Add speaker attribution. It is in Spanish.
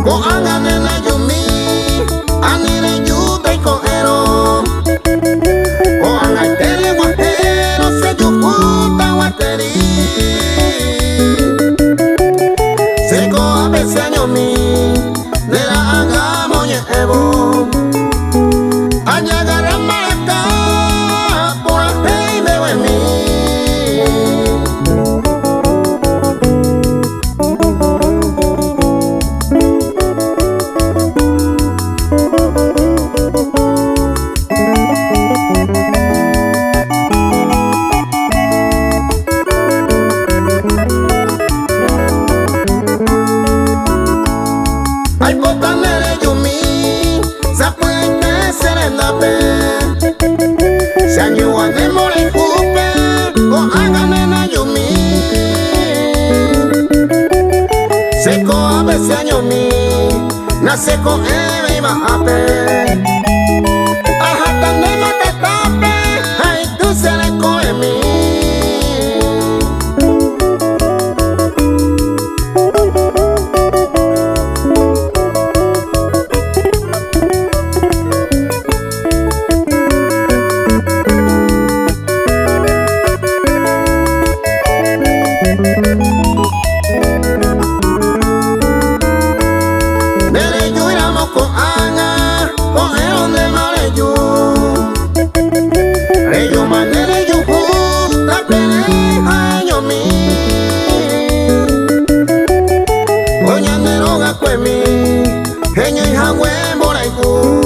Speaker 1: Ko angane na Ejumi, anire yuta y coero. Ko angaitele guajero se yujuta guateri. Se ko abese Ejumi, de la hagamos llevo. Añagarra marca por el rey de Buení. Ay, botanere Ejumi, sa puente serendape. Se añuane mole cupe, o hágame na Ejumi. Se ko abese Ejumi, nace ko ebe y bajape. Ajá, tande matatape, ay, tú se le coe mi. Derecho iramos con Ana, cogeron de Mareyu. Reyo manere yo justa pereja Ejumi. Oñandero gacuemi, genio y jagüe moraiku.